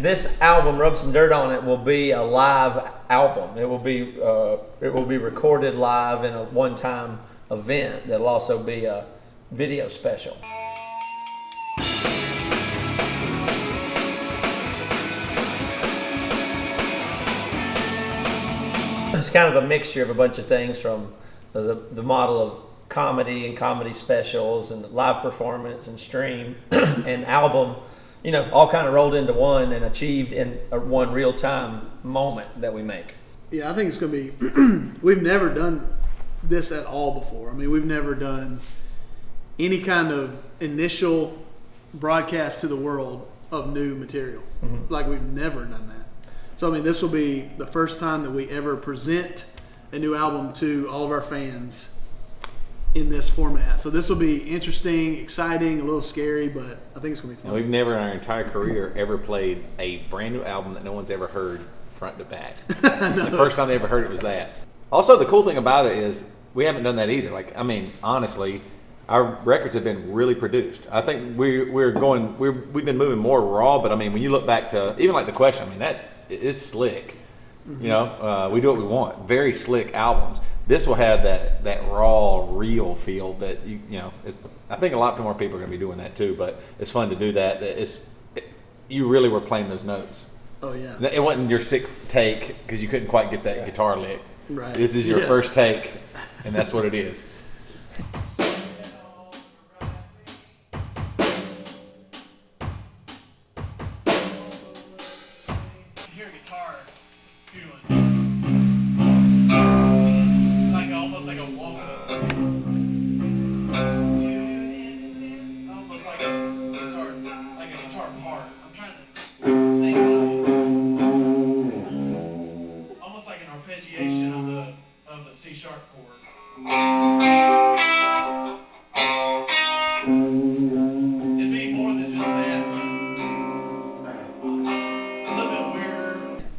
this album, Rub Some Dirt on It, will be a live album. It will be recorded live in a one-time event. That'll also be a video special. It's kind of a mixture of a bunch of things, from the model of comedy and comedy specials and live performance and stream and album, all kind of rolled into one and achieved in one real-time moment that we make. Yeah, I think it's going to be, we've never done this at all before. I mean, we've never done any kind of initial broadcast to the world of new material. Mm-hmm. Like, we've never done that. So, I mean, this will be the first time that we ever present a new album to all of our fans in this format. So this will be interesting, exciting, a little scary, but I think it's going to be fun. And we've never in our entire career ever played a brand new album that no one's ever heard front to back. No. The first time they ever heard it was that. Also, the cool thing about it is we haven't done that either. Like, I mean, honestly, our records have been really produced. I think we've been moving more raw, but I mean, when you look back to even like The Question, I mean, that is slick. Mm-hmm. We do what we want. Very slick albums. This will have that raw, real feel that I think a lot more people are going to be doing that too. But it's fun to do that. You really were playing those notes. Oh yeah. It wasn't your sixth take because you couldn't quite get that guitar lick. Right. This is your first take, and that's what it is.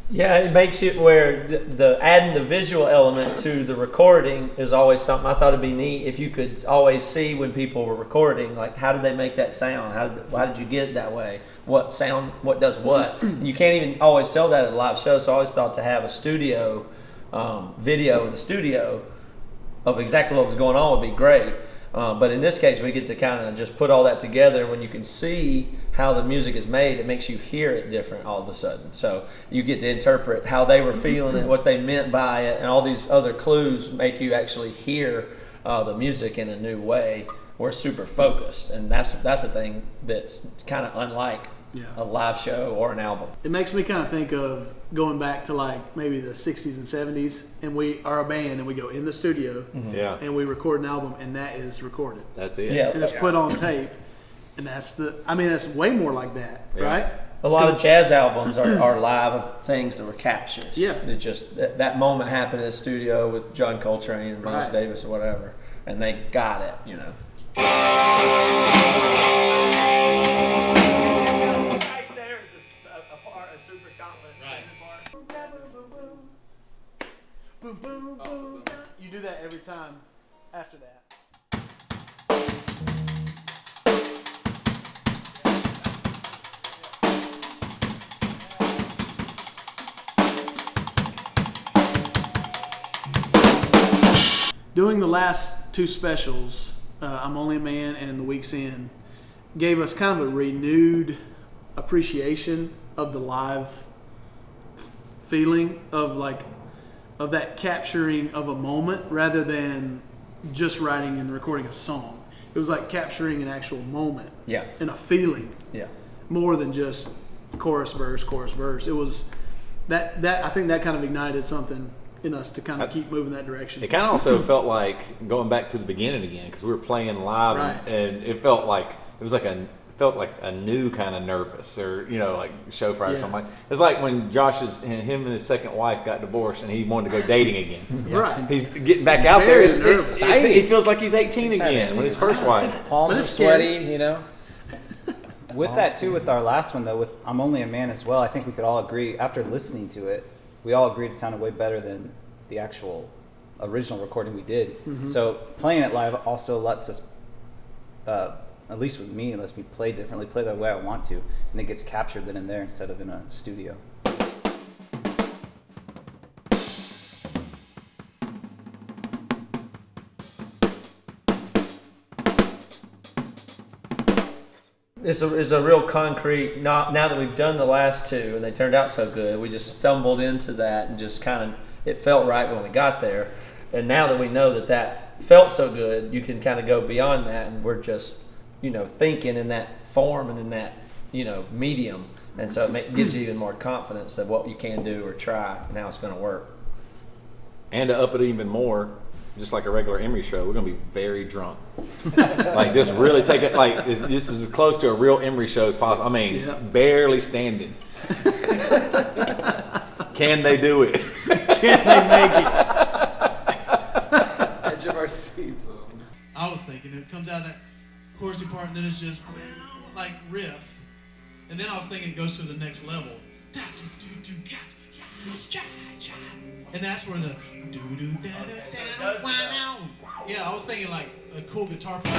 Yeah, it makes it where the adding the visual element to the recording is always something I thought it'd be neat if you could always see when people were recording, like how did they make that sound? How did you get it that way? What sound? What does what? And you can't even always tell that at a live show. So I always thought to have a studio video in the studio of exactly what was going on would be great. But in this case, we get to kind of just put all that together. And when you can see how the music is made, it makes you hear it different all of a sudden. So you get to interpret how they were feeling it, what they meant by it, and all these other clues make you actually hear the music in a new way. We're super focused, and that's a thing that's kind of unlike a live show or an album. It makes me kind of think of going back to like maybe the 60s and 70s, and we are a band and we go in the studio and we record an album, and that is recorded. That's it. And it's put on tape, and that's way more like that, right? A lot of jazz albums are live things that were captured. Yeah. It just that moment happened in the studio with John Coltrane and Miles Davis or whatever, and they got it, Boom, boom, boom. You do that every time after that. Doing the last two specials, I'm Only a Man and The Week's End, gave us kind of a renewed appreciation of the live feeling of that capturing of a moment rather than just writing and recording a song. It was like capturing an actual moment and a feeling more than just chorus, verse. It was that I think that kind of ignited something in us to kind of keep moving that direction. It kind of also felt like going back to the beginning again because we were playing live and it felt like a new kind of nervous or like show Friday or something like. It's like when him and his second wife got divorced and he wanted to go dating again. Right. He's getting back out there. Exciting. He feels like he's 18 again with his first wife. Palms are sweaty, With that too, with our last one though, with I'm Only a Man as well, I think we could all agree after listening to it, we all agreed it sounded way better than the actual original recording we did. Mm-hmm. So playing it live also lets us at least with me, it lets me play differently, play the way I want to, and it gets captured then and there instead of in a studio. It's a real concrete, now that we've done the last two and they turned out so good, we just stumbled into that and just kind of, it felt right when we got there. And now that we know that that felt so good, you can kind of go beyond that, and we're just, thinking in that form and in that, medium. And so it gives you even more confidence of what you can do or try and how it's going to work. And to up it even more, just like a regular Emery show, we're going to be very drunk. Like, just really take it, like, this is as close to a real Emery show as possible. I mean, barely standing. Can they do it? Can they make it? Edge of our seats. I was thinking it comes out of that chorusy part, and then it's just like riff, and then I was thinking it goes to the next level, and that's where the I was thinking like a cool guitar player.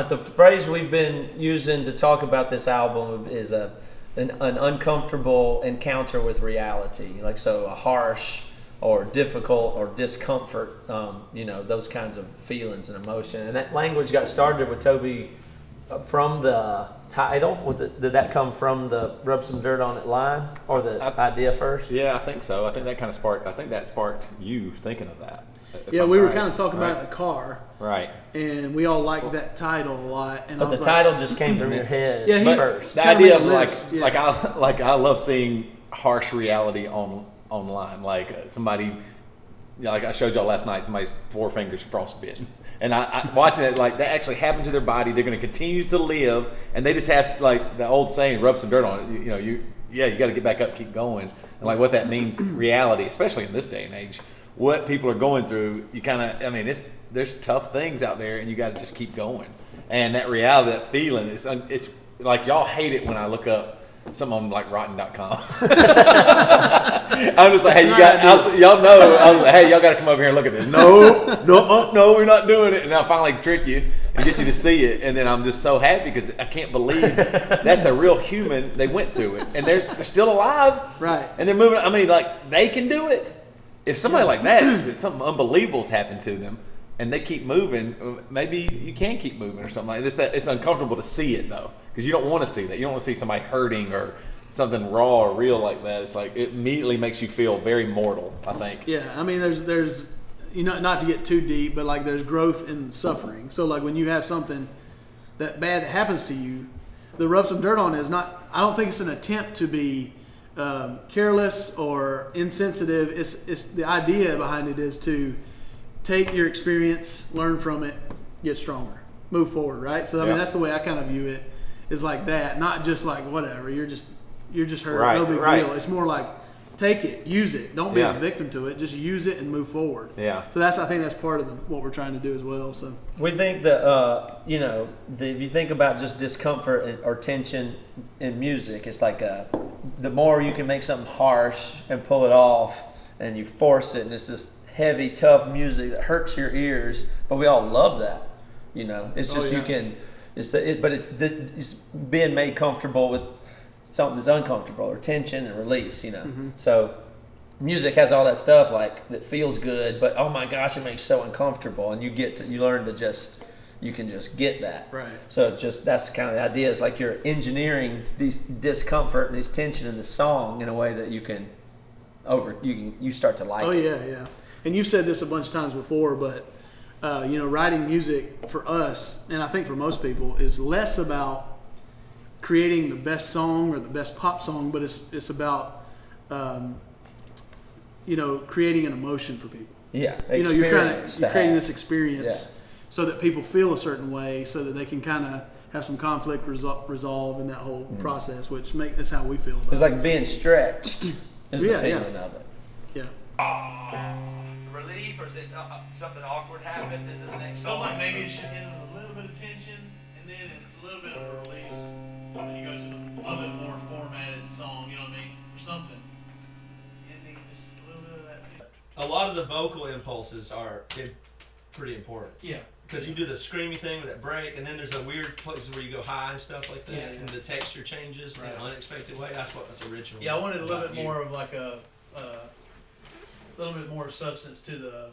The phrase we've been using to talk about this album is an uncomfortable encounter with reality, like so a harsh or difficult or discomfort, those kinds of feelings and emotion. And that language got started with Toby from the title. Did that come from the Rub Some Dirt on It line, or the idea first? Yeah, I think so. I think that sparked you thinking of that. Yeah, we were kind of talking about it in the car. Right. And we all liked that title a lot. And but the title just came from your head first. The idea of I love seeing harsh reality online. Like somebody, like I showed y'all last night, somebody's forefinger's frostbitten. And I watching it, like that actually happened to their body. They're going to continue to live, and they just have, like the old saying, rub some dirt on it. You got to get back up, keep going. And like what that means, reality, especially in this day and age. What people are going through, you kind of, there's tough things out there, and you got to just keep going. And that reality, that feeling, it's like y'all hate it when I look up something on like rotten.com. I'm just like, hey, y'all know, I was like, hey, y'all got to come over here and look at this. No, we're not doing it. And I'll finally trick you and get you to see it. And then I'm just so happy because I can't believe that's a real human. They went through it, and they're still alive. Right. And they're moving. Like they can do it. If somebody like that, something unbelievable's happened to them, and they keep moving, maybe you can keep moving or something like this. It's uncomfortable to see it though, because you don't want to see that. You don't want to see somebody hurting or something raw or real like that. It's like it immediately makes you feel very mortal, I think. Yeah, there's not to get too deep, but like there's growth in suffering. So like when you have something that bad that happens to you, the rub some dirt on it is not. I don't think it's an attempt to be careless or insensitive. It's the idea behind it is to take your experience, learn from it, get stronger, move forward, right? So that's the way I kind of view it, is like that, not just like whatever, you're just hurt, no big deal. It's more like take it, use it, don't be a victim to it, just use it and move forward. Yeah. So I think that's part of what we're trying to do as well. So we think that if you think about just discomfort or tension in music, it's like the more you can make something harsh and pull it off, and you force it, and it's this heavy, tough music that hurts your ears, but we all love that. It's just you can. It's being made comfortable with something that's uncomfortable, or tension and release. Mm-hmm. So music has all that stuff like that feels good, but oh my gosh, it makes so uncomfortable, and you learn to just. You can just get that. Right. So that's kind of the idea. It's like you're engineering these discomfort and this tension in the song in a way that you start to like it. Oh yeah. And you've said this a bunch of times before, but writing music for us, and I think for most people, is less about creating the best song or the best pop song, but it's about creating an emotion for people. Yeah. You're creating this experience. Yeah. So that people feel a certain way, so that they can kind of have some conflict resolve in that whole process, which that's how we feel about it. It's like being stretched is the feeling of it. Yeah. relief, or is it something awkward happened into the next Feels song? like maybe it should end with a little bit of tension, and then it's a little bit of a release when you go to a little bit more formatted song, you know what I mean, or something. Ending just a little bit of that. A lot of the vocal impulses are pretty important. Yeah. Because you do the screamy thing with that break, and then there's a weird places where you go high and stuff like that, Yeah. and the texture changes in an unexpected way. That's what was original. Yeah, I wanted a little bit more of like a little bit more substance to the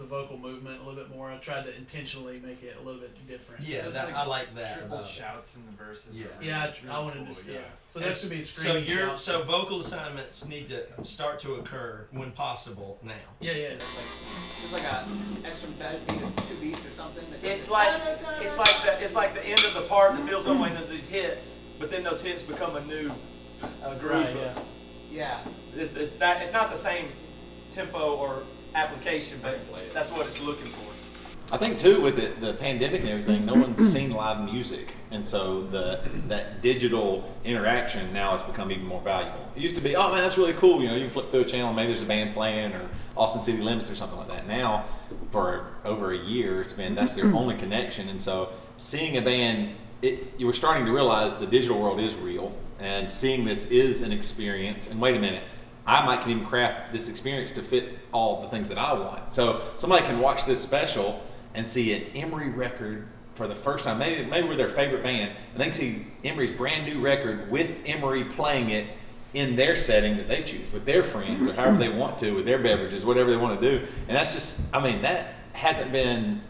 vocal movement, a little bit more. I tried to intentionally make it a little bit different. Yeah, It's that, like I like that. Triple about it. shouts in the verses. Yeah. Yeah, It's really I wanted cool, to. Yeah. So that should be screaming. shouts. So vocal assignments need to start to occur when possible now. Yeah, yeah. It's like a extra beat of 2 beats or something. It's like the end of the part that feels one way, and there's these hits, but then those hits become a new groove. Yeah. It's not the same tempo or application, but that's what it's looking for. I think too with the pandemic and everything, no one's seen live music, and so that digital interaction now has become even more valuable. It used to be, oh man, that's really cool. You know, you can flip through a channel, and maybe there's a band playing or Austin City Limits or something like that. Now, for over a year, that's their only connection, and so seeing a band, you were starting to realize the digital world is real, and seeing this is an experience. And wait a minute. I can even craft this experience to fit all the things that I want. So somebody can watch this special and see an Emery record for the first time. Maybe we're their favorite band, and they can see Emery's brand new record with Emery playing it in their setting that they choose, with their friends or however they want to, with their beverages, whatever they want to do. And that's just, that hasn't been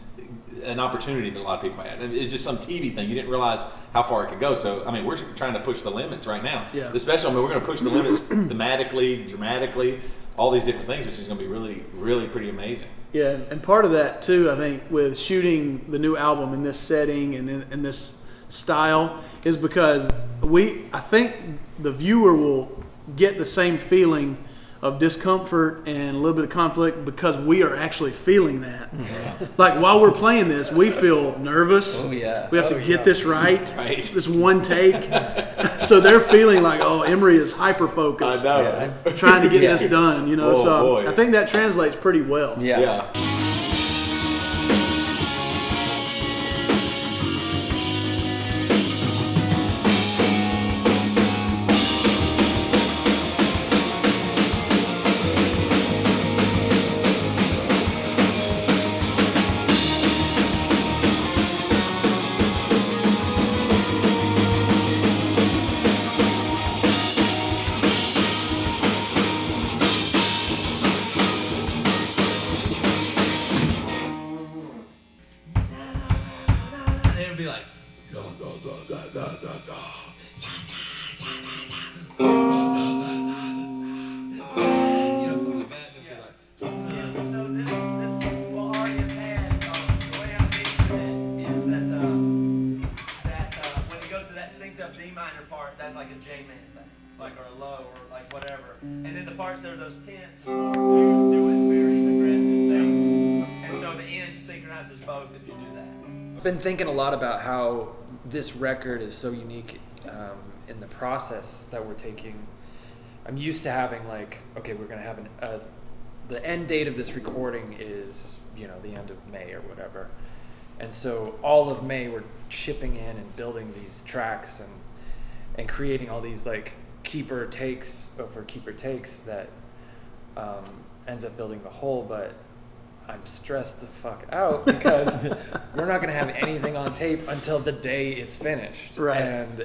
an opportunity that a lot of people had. It's just some TV thing. You didn't realize how far it could go. So, we're trying to push the limits right now. Yeah. The special, we're going to push the limits thematically, dramatically, all these different things, which is going to be really, really pretty amazing. Yeah, and part of that too, I think, with shooting the new album in this setting and in this style, is because I think the viewer will get the same feeling of discomfort and a little bit of conflict because we are actually feeling that. Yeah. Like while we're playing this, we feel nervous. Oh, yeah. We have to get this right. This one take. So they're feeling like, oh, Emery is hyper focused. I know. Trying to get this done, Oh, so boy. I think that translates pretty well. Yeah. It would be like, So this will already have had, the way I'm picturing it is that when it goes to that synced up D minor part, that's like a J man thing, like or a low or like whatever. And then the parts that are those tenths, you're doing very aggressive things. And so the end synchronizes both if you do that. I've been thinking a lot about how this record is so unique in the process that we're taking. I'm used to having like, okay, we're going to have the end date of this recording is, the end of May or whatever. And so all of May we're chipping in and building these tracks and creating all these like keeper takes that ends up building the whole, but I'm stressed the fuck out because we're not going to have anything on tape until the day it's finished. Right. And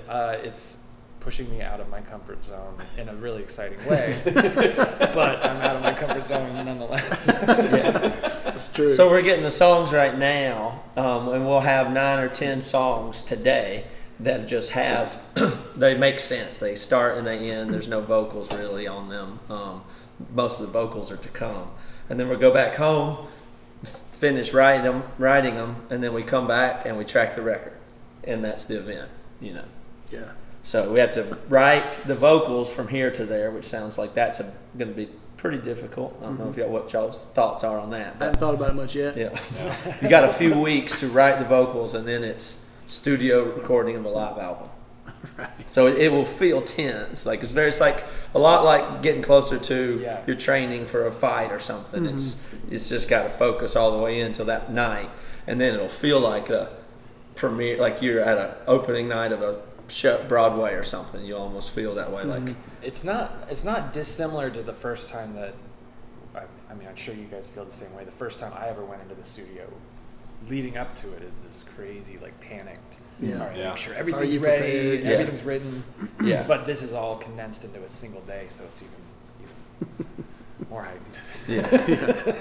it's pushing me out of my comfort zone in a really exciting way. But I'm out of my comfort zone nonetheless. That's true. So we're getting the songs right now, and we'll have 9 or 10 songs today that just have, they make sense. They start and they end. There's no vocals really on them. Most of the vocals are to come. And then we'll go back home, finish writing them, and then we come back and we track the record. And that's the event, Yeah. So we have to write the vocals from here to there, which sounds like that's going to be pretty difficult. I don't know what y'all's thoughts are on that. I haven't thought about it much yet. Yeah. You got a few weeks to write the vocals, and then it's studio recording of a live album. Right. So it will feel tense. It's like a lot like getting closer to Yeah. your training for a fight or something. It's just got to focus all the way until that night, and then it'll feel like a premiere, like you're at an opening night of a show, Broadway or something. You'll almost feel that way, like It's not dissimilar to the first time that I mean, I'm sure you guys feel the same way. The first time I ever went into the studio, leading up to it is this crazy, like, panicked. Yeah. All right, Yeah. make sure Are everything's you ready, prepared? Yeah. everything's written. Yeah. But this is all condensed into a single day, so it's even more heightened. yeah.